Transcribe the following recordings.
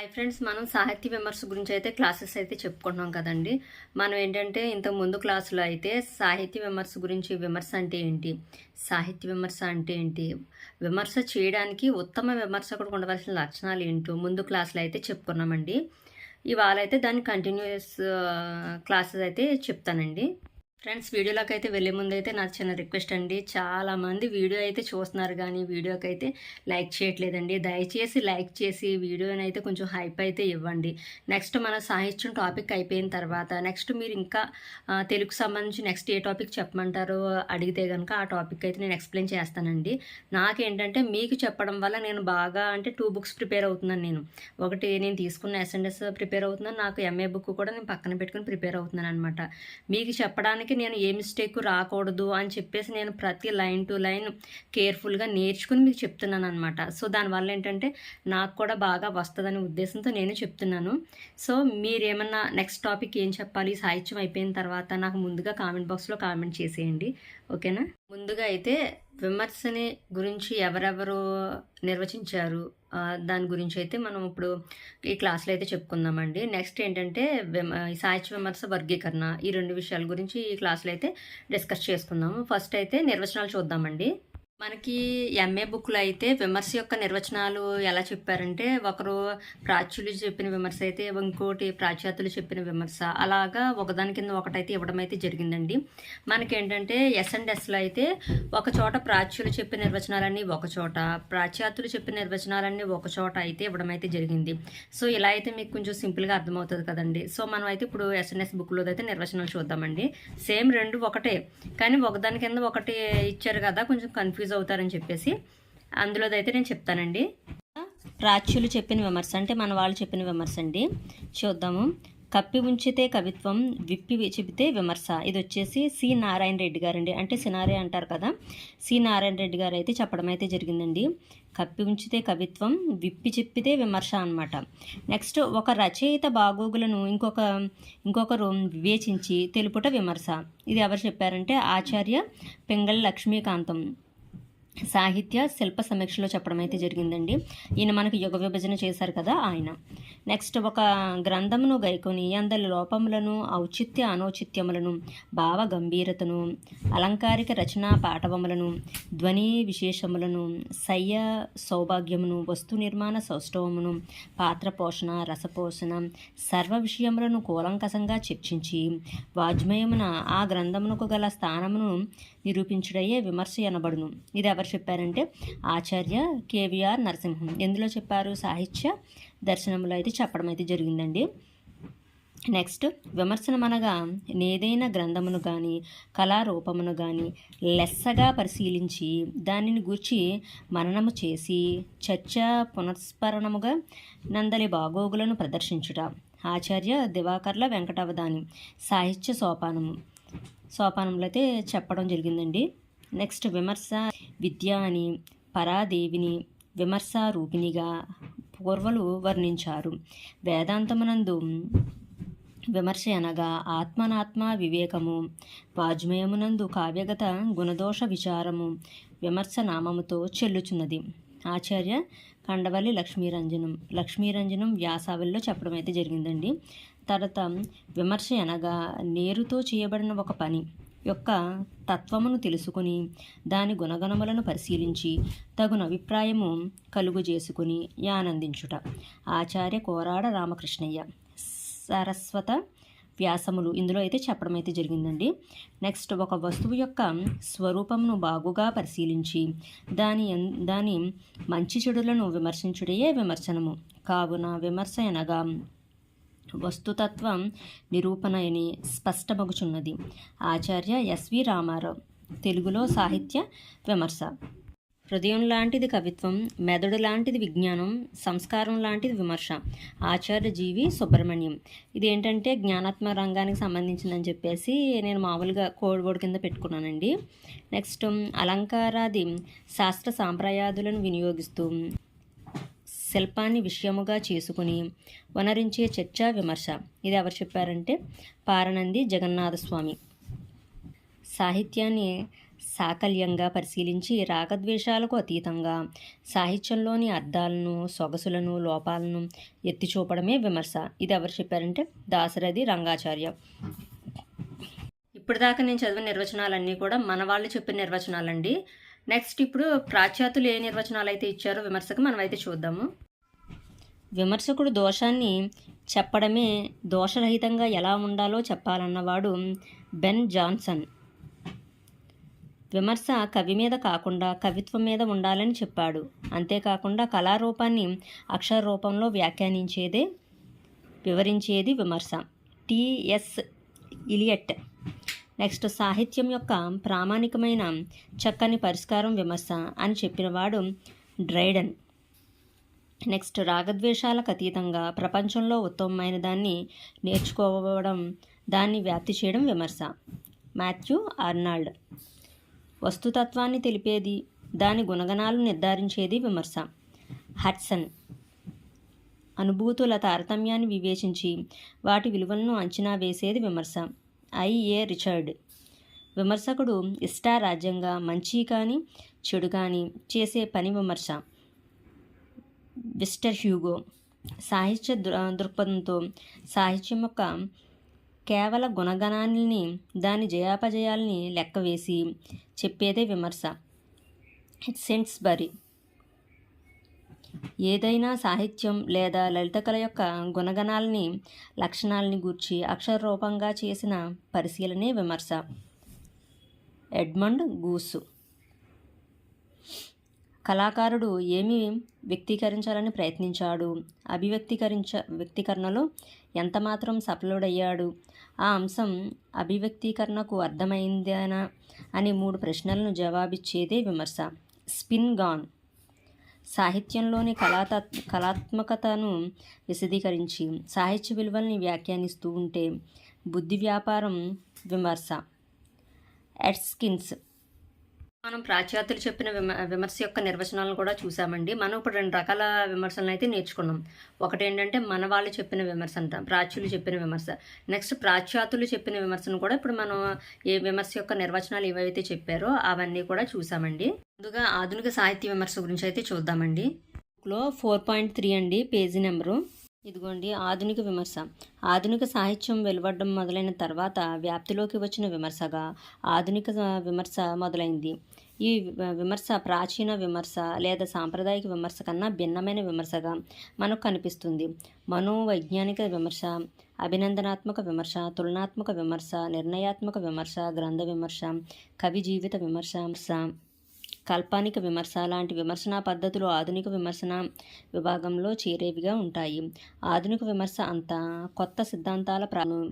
Hi friends, మనం సాహిత్య విమర్శ గురించి అయితే క్లాసెస్ అయితే చెప్పుకుంటున్నాం కదండి. మనం ఏంటంటే ఇంతకు ముందు క్లాసులో అయితే సాహిత్య విమర్శ గురించి, విమర్శ అంటే ఏంటి, సాహిత్య విమర్శ అంటే ఏంటి, విమర్శ చేయడానికి ఉత్తమ విమర్శకుడు ఉండవలసిన లక్షణాలు ఏంటో ముందు క్లాసులో అయితే చెప్పుకున్నామండి. ఇవాళ అయితే దాని కంటిన్యూస్ క్లాసెస్ అయితే చెప్తానండి. ఫ్రెండ్స్, వీడియోలోకి అయితే వెళ్ళే ముందు అయితే నాకు చిన్న రిక్వెస్ట్ అండి. చాలామంది వీడియో అయితే చూస్తున్నారు కానీ వీడియోకి అయితే లైక్ చేయట్లేదండి. దయచేసి లైక్ చేసి వీడియోని అయితే కొంచెం హైప్ అయితే ఇవ్వండి. నెక్స్ట్ మన సాహిత్యం టాపిక్ అయిపోయిన తర్వాత నెక్స్ట్ మీరు ఇంకా తెలుగు సంబంధించి నెక్స్ట్ ఏ టాపిక్ చెప్పమంటారో అడిగితే కనుక ఆ టాపిక్ అయితే నేను ఎక్స్ప్లెయిన్ చేస్తానండి. నాకేంటంటే మీకు చెప్పడం వల్ల నేను బాగా అంటే 2 బుక్స్ ప్రిపేర్ అవుతున్నాను. ఒకటి నేను తీసుకున్న ఎస్ఎన్ఎస్ ప్రిపేర్ అవుతున్నాను, నాకు ఎంఏ బుక్ కూడా నేను పక్కన పెట్టుకుని ప్రిపేర్ అవుతున్నాను అనమాట. మీకు చెప్పడానికి నేను ఏ మిస్టేక్ రాకూడదు అని చెప్పేసి నేను ప్రతి లైన్ టు లైన్ కేర్ఫుల్గా నేర్చుకుని మీకు చెప్తున్నాను అనమాట. సో దానివల్ల ఏంటంటే నాకు కూడా బాగా వస్తుందనే ఉద్దేశంతో నేను చెప్తున్నాను. సో మీరేమన్నా నెక్స్ట్ టాపిక్ ఏం చెప్పాలి సాహిత్యం అయిపోయిన తర్వాత నాకు ముందుగా కామెంట్ బాక్స్లో కామెంట్ చేసేయండి, ఓకేనా. ముందుగా అయితే విమర్శని గురించి ఎవరెవరు నిర్వచించారు దాని గురించి అయితే మనం ఇప్పుడు ఈ క్లాస్లో అయితే చెప్పుకుందామండి. నెక్స్ట్ ఏంటంటే సాహిత్య విమర్శ వర్గీకరణ, ఈ 2 విషయాల గురించి ఈ క్లాస్లో అయితే డిస్కస్ చేసుకుందాము. ఫస్ట్ అయితే నిర్వచనాలు చూద్దామండి. మనకి ఎంఏ బుక్లో అయితే విమర్శ యొక్క నిర్వచనాలు ఎలా చెప్పారంటే, ఒకరు ప్రాచ్యులు చెప్పిన విమర్శ అయితే ఇంకోటి పాశ్చాత్యులు చెప్పిన విమర్శ, అలాగా ఒకదాని కింద ఒకటైతే ఇవ్వడం అయితే జరిగిందండి. మనకేంటంటే ఎస్ఎన్ఎస్లో అయితే ఒక చోట ప్రాచ్యులు చెప్పిన నిర్వచనాలన్నీ ఒక చోట, పాశ్చాత్యులు చెప్పిన నిర్వచనాలన్నీ ఒక చోట అయితే ఇవ్వడం అయితే జరిగింది. సో ఇలా అయితే మీకు కొంచెం సింపుల్గా అర్థమవుతుంది కదండి. సో మనం అయితే ఇప్పుడు ఎస్ఎన్ఎస్ బుక్లో అయితే నిర్వచనాలు చూద్దామండి. సేమ్ 2 ఒకటే, కానీ ఒకదాని కింద ఒకటి ఇచ్చారు కదా, కొంచెం కన్ఫ్యూజ్ అవుతారని చెప్పేసి అందులోదైతే నేను చెప్తానండి. ప్రాచ్యులు చెప్పిన విమర్శ అంటే మన వాళ్ళు చెప్పిన విమర్శ అండి. చూద్దాము. కప్పి ఉంచితే కవిత్వం, విప్పి చెబితే విమర్శ. ఇది వచ్చేసి సి నారాయణ రెడ్డి గారండి, అంటే సినారే అంటారు కదా, సి నారాయణ రెడ్డి గారు అయితే చెప్పడం అయితే జరిగిందండి. కప్పి ఉంచితే కవిత్వం, విప్పి చెప్పితే విమర్శ అనమాట. నెక్స్ట్, ఒక రచయిత బాగోగులను ఇంకొకరు వివేచించి తెలుపుట విమర్శ. ఇది ఎవరు చెప్పారంటే ఆచార్య పింగళి లక్ష్మీకాంతం సాహిత్య శిల్ప సమీక్షలో చెప్పడం అయితే జరిగిందండి. ఈయన మనకి యుగ విభజన చేశారు కదా ఆయన. నెక్స్ట్, ఒక గ్రంథమును గైకొని అందరి లోపములను, ఔచిత్య అనౌచిత్యములను, భావ గంభీరతను, అలంకారిక రచనా పాఠవములను, ధ్వని విశేషములను, సయ్య సౌభాగ్యమును, వస్తు నిర్మాణ సౌష్ఠవమును, పాత్ర పోషణ, రసపోషణ, సర్వ విషయములను కూలంకసంగా చర్చించి వాజ్మయమున ఆ గ్రంథమునకు గల స్థానమును నిరూపించుడయ్యే విమర్శ అనబడును. ఇది ఎవరు చెప్పారంటే ఆచార్య కేవీఆర్ నరసింహం. ఎందులో చెప్పారు? సాహిత్య దర్శనంలో అయితే చెప్పడం అయితే జరిగిందండి. నెక్స్ట్, విమర్శనమనగా ఏదైనా గ్రంథమును కానీ కళారూపమును కానీ లెస్సగా పరిశీలించి దానిని గూర్చి మననము చేసి చర్చ పునఃస్మరణముగా నందలి బాగోగులను ప్రదర్శించుట. ఆచార్య దివాకర్ల వెంకటావధాని సాహిత్య సోపానంలో అయితే చెప్పడం జరిగిందండి. నెక్స్ట్, విమర్శ విద్య అని పరాదేవిని విమర్శా రూపిణిగా పూర్వలు వర్ణించారు. వేదాంతమునందు విమర్శ అనగా ఆత్మనాత్మ వివేకము, వాజ్మయమునందు కావ్యగత గుణదోష విచారము విమర్శ నామముతో చెల్లుచున్నది. ఆచార్య కండవల్లి లక్ష్మీరంజనం వ్యాసావళిలో చెప్పడం అయితే జరిగిందండి. తర్వాత, విమర్శ అనగా నేరుతో చేయబడిన ఒక పని యొక్క తత్వమును తెలుసుకుని దాని గుణగణములను పరిశీలించి తగున అభిప్రాయము కలుగు చేసుకుని ఆనందించుట. ఆచార్య కోరాడ రామకృష్ణయ్య సరస్వత వ్యాసములు ఇందులో అయితే చెప్పడం అయితే జరిగిందండి. నెక్స్ట్, ఒక వస్తువు యొక్క స్వరూపమును బాగుగా పరిశీలించి దాని మంచి చెడులను విమర్శించుడే విమర్శనము. కావున విమర్శ అనగా వస్తుతత్వం నిరూపణని స్పష్టమగుచున్నది. ఆచార్య ఎస్వి రామారావు తెలుగులో సాహిత్య విమర్శ. హృదయం లాంటిది కవిత్వం, మెదడు లాంటిది విజ్ఞానం, సంస్కారం లాంటిది విమర్శ. ఆచార్య జీవి సుబ్రహ్మణ్యం. ఇది ఏంటంటే జ్ఞానాత్మక రంగానికి సంబంధించిందని చెప్పేసి నేను మామూలుగా కోడ్ వర్డ్ కింద పెట్టుకున్నానండి. నెక్స్ట్, అలంకారాది శాస్త్ర సాంప్రదాయాలను వినియోగిస్తూ శిల్పాన్ని విషయముగా చేసుకుని వనరించే చర్చా విమర్శ. ఇది ఎవరు చెప్పారంటే పారనంది జగన్నాథస్వామి. సాహిత్యాన్ని సాకల్యంగా పరిశీలించి రాగద్వేషాలకు అతీతంగా సాహిత్యంలోని అర్థాలను, సొగసులను, లోపాలను ఎత్తి చూపడమే విమర్శ. ఇది ఎవరు చెప్పారంటే దాశరథి రంగాచార్య. ఇప్పటిదాకా నేను చదివిన నిర్వచనాలన్నీ కూడా మన వాళ్ళు చెప్పిన నిర్వచనాలండి. నెక్స్ట్ ఇప్పుడు పాశ్చాత్యులు ఏ నిర్వచనాలు అయితే ఇచ్చారో విమర్శకు మనం అయితే చూద్దాము. విమర్శకుడు దోషాన్ని చెప్పడమే దోషరహితంగా ఎలా ఉండాలో చెప్పాలన్నవాడు బెన్ జాన్సన్. విమర్శ కవి మీద కాకుండా కవిత్వం మీద ఉండాలని చెప్పాడు. అంతేకాకుండా కళారూపాన్ని అక్షర రూపంలో వ్యాఖ్యానించేదే వివరించేది విమర్శ. TS Elliot. నెక్స్ట్ సాహిత్యం యొక్క ప్రామాణికమైన చక్కని పరిష్కారం విమర్శ అని చెప్పినవాడు డ్రైడెన్. నెక్స్ట్ రాగద్వేషాలకు అతీతంగా ప్రపంచంలో ఉత్తమమైన దాన్ని నేర్చుకోవడం, దాన్ని వ్యాప్తి చేయడం విమర్శ. Matthew Arnold. వస్తుతత్వాన్ని తెలిపేది, దాని గుణగణాలు నిర్ధారించేది విమర్శ. హడ్సన్. అనుభూతుల తారతమ్యాన్ని వివేచించి వాటి విలువలను అంచనా వేసేది విమర్శ. IA Richard. విమర్శకుడు ఇష్టారాజ్యంగా మంచి కానీ చెడు కానీ చేసే పని విమర్శ. Victor Hugo. సాహిత్య దృక్పథంతో సాహిత్యం యొక్క కేవల గుణగణాన్ని, దాని జయాపజయాల్ని లెక్కవేసి చెప్పేదే విమర్శ. సెంట్స్బరీ. ఏదైనా సాహిత్యం లేదా లలిత కళ యొక్క గుణగణాలని, లక్షణాలని గూర్చి అక్షర రూపంగా చేసిన పరిశీలనే విమర్శ. ఎడ్మండ్ గూసు. కళాకారుడు ఏమి వ్యక్తీకరించాలని ప్రయత్నించాడు, వ్యక్తీకరణలో ఎంతమాత్రం సఫలుడయ్యాడు, ఆ అంశం అభివ్యక్తీకరణకు అర్థమైందేనా అని 3 ప్రశ్నలను జవాబిచ్చేదే విమర్శ. Spin gone. సాహిత్యంలోని కళాత్మకతను విశదీకరించి సాహిత్య విలువల్ని వ్యాఖ్యానిస్తూ ఉంటే బుద్ధి వ్యాపారం విమర్శ. ఎట్కిన్స్. మనం పాశ్చాత్యులు చెప్పిన విమర్శ యొక్క నిర్వచనాలను కూడా చూసామండి. మనం ఇప్పుడు 2 రకాల విమర్శలను అయితే నేర్చుకున్నాం. ఒకటి ఏంటంటే మన వాళ్ళు చెప్పిన విమర్శ అంట, ప్రాచ్యులు చెప్పిన విమర్శ. నెక్స్ట్ పాశ్చాత్యులు చెప్పిన విమర్శను కూడా ఇప్పుడు మనం ఏ విమర్శ యొక్క నిర్వచనాలు ఏవైతే చెప్పారో అవన్నీ కూడా చూసామండి. ముందుగా ఆధునిక సాహిత్య విమర్శ గురించి అయితే చూద్దామండి. బుక్లో 4.3 అండి, పేజీ నెంబరు. ఇదిగోండి ఆధునిక విమర్శ. ఆధునిక సాహిత్యం వెలువడడం మొదలైన తర్వాత వ్యాప్తిలోకి వచ్చిన విమర్శగా ఆధునిక విమర్శ మొదలైంది. ఈ విమర్శ ప్రాచీన విమర్శ లేదా సాంప్రదాయిక విమర్శ కన్నా భిన్నమైన విమర్శగా మనకు కనిపిస్తుంది. మనోవైజ్ఞానిక విమర్శ, అభినందనాత్మక విమర్శ, తులనాత్మక విమర్శ, నిర్ణయాత్మక విమర్శ, గ్రంథ విమర్శ, కవి జీవిత విమర్శ, కాల్పనిక విమర్శ లాంటి విమర్శనా పద్ధతులు ఆధునిక విమర్శన విభాగంలో చేరేవిగా ఉంటాయి. ఆధునిక విమర్శ అంతా కొత్త సిద్ధాంతాల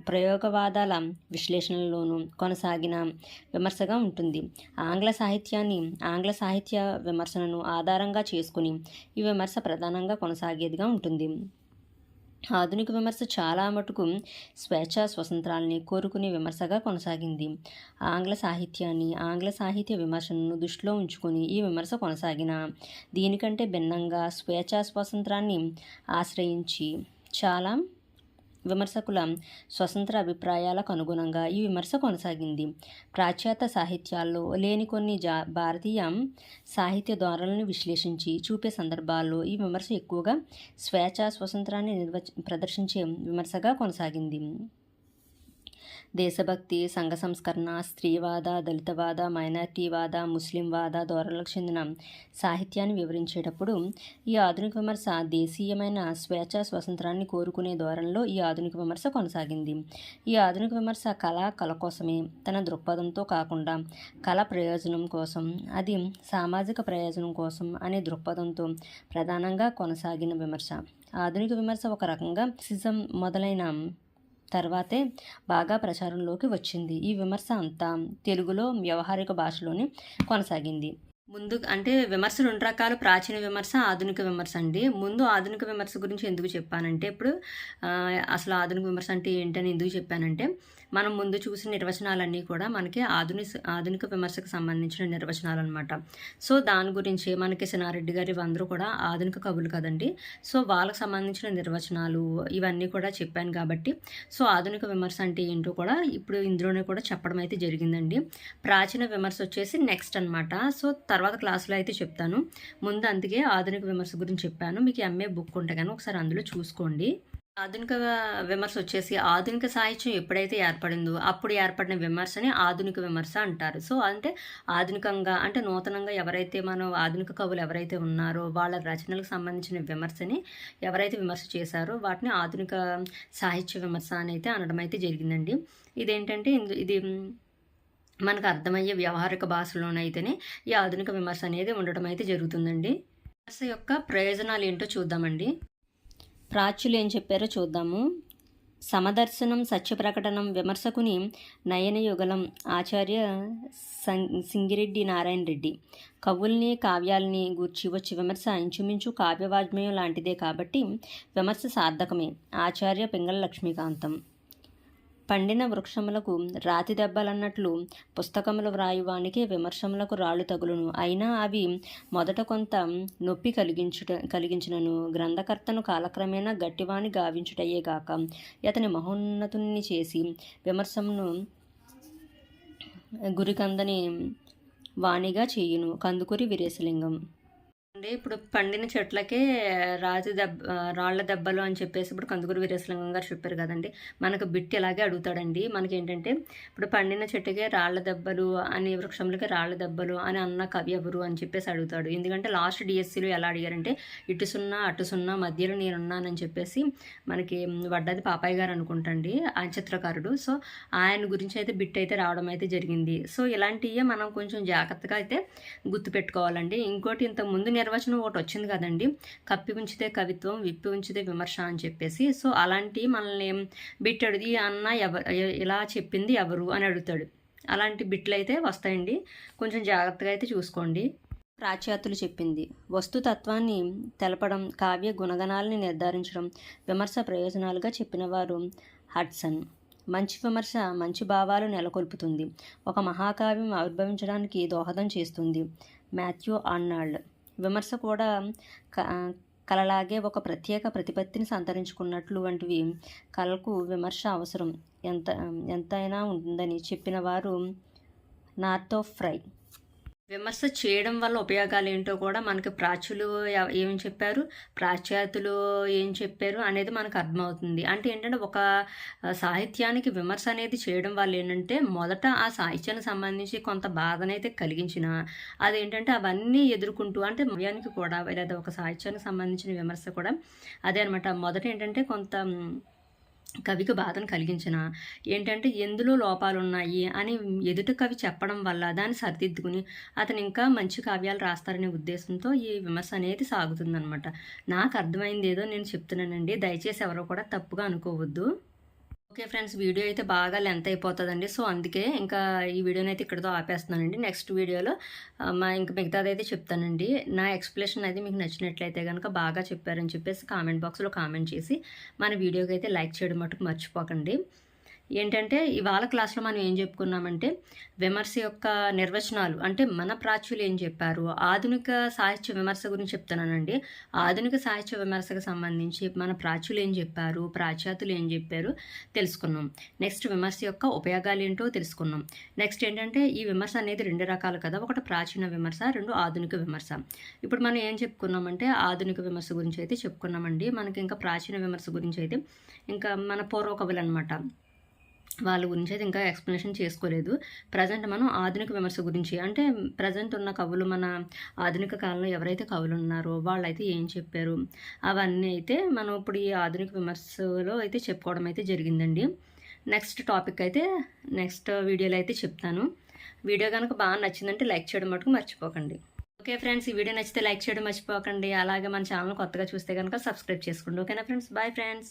ప్రయోగవాదాల విశ్లేషణలోనూ కొనసాగిన విమర్శగా ఉంటుంది. ఆంగ్ల సాహిత్య విమర్శనను ఆధారంగా చేసుకుని ఈ విమర్శ ప్రధానంగా కొనసాగేదిగా ఉంటుంది. ఆధునిక విమర్శ చాలా మటుకు స్వేచ్ఛా స్వతంత్రాలని కోరుకునే విమర్శగా కొనసాగింది. ఆంగ్ల సాహిత్య విమర్శను దృష్టిలో ఉంచుకొని ఈ విమర్శ కొనసాగిన దీనికంటే భిన్నంగా స్వేచ్ఛా స్వాతంత్రాన్ని ఆశ్రయించి చాలా విమర్శకుల స్వతంత్ర అభిప్రాయాలకు అనుగుణంగా ఈ విమర్శ కొనసాగింది. పాశ్చాత్య సాహిత్యాల్లో లేని కొన్ని భారతీయ సాహిత్య ధోరణులను విశ్లేషించి చూపే సందర్భాల్లో ఈ విమర్శ ఎక్కువగా స్వేచ్ఛా స్వతంత్రాన్ని ప్రదర్శించే విమర్శగా కొనసాగింది. దేశభక్తి, సంఘ సంస్కరణ, స్త్రీవాద, దళితవాద, మైనారిటీవాద, ముస్లింవాద ధోరణులకు చెందిన సాహిత్యాన్ని వివరించేటప్పుడు ఈ ఆధునిక విమర్శ దేశీయమైన స్వేచ్ఛా స్వాతంత్రాన్ని కోరుకునే ధోరణిలో ఈ ఆధునిక విమర్శ కొనసాగింది. ఈ ఆధునిక విమర్శ కళ కోసమే, తన దృక్పథంతో కాకుండా కళ ప్రయోజనం కోసం, అది సామాజిక ప్రయోజనం కోసం అనే దృక్పథంతో ప్రధానంగా కొనసాగిన విమర్శ. ఆధునిక విమర్శ ఒక రకంగా సిజం మొదలైన తర్వాతే బాగా ప్రచారంలోకి వచ్చింది. ఈ విమర్శ అంతా తెలుగులో వ్యవహారిక భాషలోనే కొనసాగింది. ముందు అంటే విమర్శ 2 రకాలు. ప్రాచీన విమర్శ, ఆధునిక విమర్శ అండి. ముందు ఆధునిక విమర్శ గురించి ఎందుకు చెప్పానంటే, ఇప్పుడు అసలు ఆధునిక విమర్శ అంటే ఏంటని ఎందుకు చెప్పానంటే, మనం ముందు చూసిన నిర్వచనాలన్నీ కూడా మనకి ఆధునిక విమర్శకు సంబంధించిన నిర్వచనాలన్నమాట. సో, దాని గురించి మనకి సినారెడ్డి గారు ఇవందరూ కూడా ఆధునిక కవులు కదండీ. సో, వాళ్ళకి సంబంధించిన నిర్వచనాలు ఇవన్నీ కూడా చెప్పాను కాబట్టి, సో, ఆధునిక విమర్శ అంటే ఏంటో కూడా ఇప్పుడు ఇందులోనే కూడా చెప్పడం అయితే జరిగిందండి. ప్రాచీన విమర్శ వచ్చేసి నెక్స్ట్ అనమాట. సో, తర్వాత క్లాసులో అయితే చెప్తాను. ముందు అందుకే ఆధునిక విమర్శ గురించి చెప్పాను. మీకు ఎంఏ బుక్ ఉంటే కానీ ఒకసారి అందులో చూసుకోండి. ఆధునిక విమర్శ వచ్చేసి ఆధునిక సాహిత్యం ఎప్పుడైతే ఏర్పడిందో అప్పుడు ఏర్పడిన విమర్శని ఆధునిక విమర్శ అంటారు. సో, అంటే ఆధునికంగా అంటే నూతనంగా ఎవరైతే ఆధునిక కవులు ఎవరైతే ఉన్నారో వాళ్ళ రచనలకు సంబంధించిన విమర్శని ఎవరైతే విమర్శ చేశారో వాటిని ఆధునిక సాహిత్య విమర్శ అని అయితే అనడం అయితే జరిగిందండి. ఇదేంటంటే ఇది మనకు అర్థమయ్యే వ్యవహారిక భాషలోనైతేనే ఈ ఆధునిక విమర్శ అనేది ఉండడం అయితే జరుగుతుందండి. విమర్శ యొక్క ప్రయోజనాలు ఏంటో చూద్దామండి. ప్రాచ్యులు ఏం చెప్పారో చూద్దాము. సమదర్శనం, సత్యప్రకటనం, విమర్శకుని నయనయుగలం, ఆచార్య సింగిరెడ్డి నారాయణ రెడ్డి. కవుల్ని కావ్యాలని గూర్చి వచ్చి విమర్శ ఇంచుమించు కావ్యవాజ్మయం లాంటిదే కాబట్టి విమర్శ సార్థకమే. ఆచార్య పింగళ లక్ష్మీకాంతం. పండిన వృక్షములకు రాతి దెబ్బలన్నట్లు పుస్తకములు వ్రాయువానికి విమర్శములకు రాళ్ళు తగులును. అయినా అవి మొదట కొంత నొప్పి కలిగించినను గ్రంథకర్తను కాలక్రమేణా గట్టివాణి గావించుటయ్యే కాక అతని మహోన్నతుని చేసి విమర్శమును గురికందని వాణిగా చేయును. కందుకూరి వీరేశలింగం. అంటే ఇప్పుడు పండిన చెట్లకే రాళ్ళ దెబ్బలు అని చెప్పేసి ఇప్పుడు కందుకూరి వీరేశలింగం గారు చెప్పారు కదండి. మనకు బిట్ ఇలాగే అడుగుతాడండి. మనకి ఏంటంటే ఇప్పుడు పండిన చెట్టుకే రాళ్ళ దెబ్బలు అని, వృక్షములకి రాళ్ళ దెబ్బలు అని అన్న కవి ఎవరు అని చెప్పేసి అడుగుతాడు. ఎందుకంటే లాస్ట్ డిఎస్సిలో ఎలా అడిగారంటే ఇటు సున్నా అటు సున్నా మధ్యలో నేనున్నానని చెప్పేసి మనకి వడ్డాది పాపాయి గారు అనుకుంటండి ఆ చిత్రకారుడు. సో, ఆయన గురించి అయితే బిట్ అయితే రావడం అయితే జరిగింది. సో, ఇలాంటివే మనం కొంచెం జాగ్రత్తగా అయితే గుర్తుపెట్టుకోవాలండి. ఇంకోటి ఇంతకుముందు నిర్వచనం ఒకటి వచ్చింది కదండి, కప్పి ఉంచితే కవిత్వం, విప్పి ఉంచితే విమర్శ అని చెప్పేసి. సో, అలాంటి మనల్ని బిట్టాడు, ఈ అన్న ఇలా చెప్పింది ఎవరు అని అడుగుతాడు. అలాంటి బిట్లు అయితే వస్తాయండి. కొంచెం జాగ్రత్తగా అయితే చూసుకోండి. ప్రాచ్యాతులు చెప్పింది వస్తుతత్వాన్ని తెలపడం, కావ్య గుణగణాలని నిర్ధారించడం విమర్శ ప్రయోజనాలుగా చెప్పినవారు హడ్సన్. మంచి విమర్శ మంచి భావాలు నెలకొల్పుతుంది, ఒక మహాకావ్యం ఆవిర్భవించడానికి దోహదం చేస్తుంది. Matthew Arnold. విమర్శ కూడా కళలాగే ఒక ప్రత్యేక ప్రతిపత్తిని సంతరించుకున్నట్లు వంటివి కళకు విమర్శ అవసరం ఎంతైనా ఉంటుందని చెప్పిన వారు నార్త్ ఫ్రై. విమర్శ చేయడం వల్ల ఉపయోగాలు ఏంటో కూడా మనకి ప్రాచ్యులు ఏం చెప్పారు, పాశ్చాత్యులు ఏం చెప్పారు అనేది మనకు అర్థమవుతుంది. అంటే ఏంటంటే ఒక సాహిత్యానికి విమర్శ అనేది చేయడం వల్ల ఏంటంటే మొదట ఆ సాహిత్యానికి సంబంధించి కొంత బాధనైతే కలిగించిన అదేంటంటే అవన్నీ ఎదుర్కొంటూ అంటే నవ్యానికి కూడా లేదా ఒక సాహిత్యానికి సంబంధించిన విమర్శ కూడా అదే అనమాట. మొదట ఏంటంటే కొంత కవికి బాధను కలిగించిన ఏంటంటే ఎందులో లోపాలు ఉన్నాయి అని ఎదుటి కవి చెప్పడం వల్ల దాన్ని సరిదిద్దుకుని అతను ఇంకా మంచి కావ్యాలు రాస్తారనే ఉద్దేశంతో ఈ విమర్శ అనేది సాగుతుందనమాట. నాకు అర్థమైంది ఏదో నేను చెప్తున్నానండి, దయచేసి ఎవరో కూడా తప్పుగా అనుకోవద్దు. ఓకే ఫ్రెండ్స్, వీడియో అయితే బాగా లెంత్ అయిపోతుందండి. సో, అందుకే ఇంకా ఈ వీడియోని అయితే ఇక్కడితో ఆపేస్తున్నానండి. నెక్స్ట్ వీడియోలో ఇంకా మిగతాది అయితే చెప్తానండి. నా ఎక్స్ప్లెనేషన్ అయితే మీకు నచ్చినట్లయితే కనుక బాగా చెప్పారని చెప్పేసి కామెంట్ బాక్స్లో కామెంట్ చేసి మన వీడియోకి అయితే లైక్ చేయడం మటుకు మర్చిపోకండి. ఏంటంటే ఇవాళ క్లాస్లో మనం ఏం చెప్పుకున్నామంటే విమర్శ యొక్క నిర్వచనాలు, అంటే మన ప్రాచ్యులు ఏం చెప్పారు, ఆధునిక సాహిత్య విమర్శ గురించి చెప్తున్నానండి. ఆధునిక సాహిత్య విమర్శకు సంబంధించి మన ప్రాచ్యులు ఏం చెప్పారు, పాశ్చాత్యులు ఏం చెప్పారు తెలుసుకున్నాం. నెక్స్ట్ విమర్శ యొక్క ఉపయోగాలు ఏంటో తెలుసుకున్నాం. నెక్స్ట్ ఏంటంటే ఈ విమర్శ అనేది 2 రకాలు కదా, ఒకటి ప్రాచీన విమర్శ, 2 ఆధునిక విమర్శ. ఇప్పుడు మనం ఏం చెప్పుకున్నామంటే ఆధునిక విమర్శ గురించి అయితే చెప్పుకున్నామండి. మనకి ఇంకా ప్రాచీన విమర్శ గురించి అయితే ఇంకా మన పూర్వ కవులు అనమాట, వాళ్ళ గురించి అయితే ఇంకా ఎక్స్ప్లెనేషన్ చేసుకోలేదు. ప్రజెంట్ మనం ఆధునిక విమర్శ గురించి అంటే ప్రజెంట్ ఉన్న కవులు, మన ఆధునిక కాలంలో ఎవరైతే కవులు ఉన్నారో వాళ్ళైతే ఏం చెప్పారు అవన్నీ అయితే మనం ఇప్పుడు ఈ ఆధునిక విమర్శలో అయితే చెప్పుకోవడం అయితే జరిగిందండి. నెక్స్ట్ టాపిక్ అయితే నెక్స్ట్ వీడియోలో అయితే చెప్తాను. వీడియో కనుక బాగా నచ్చిందంటే లైక్ చేయడం మటుకు మర్చిపోకండి. ఓకే ఫ్రెండ్స్, ఈ వీడియో నచ్చితే లైక్ చేయడం మర్చిపోకండి. అలాగే మన ఛానల్ కొత్తగా చూస్తే కనుక సబ్స్క్రైబ్ చేసుకోండి. ఓకేనా ఫ్రెండ్స్, బాయ్ ఫ్రెండ్స్.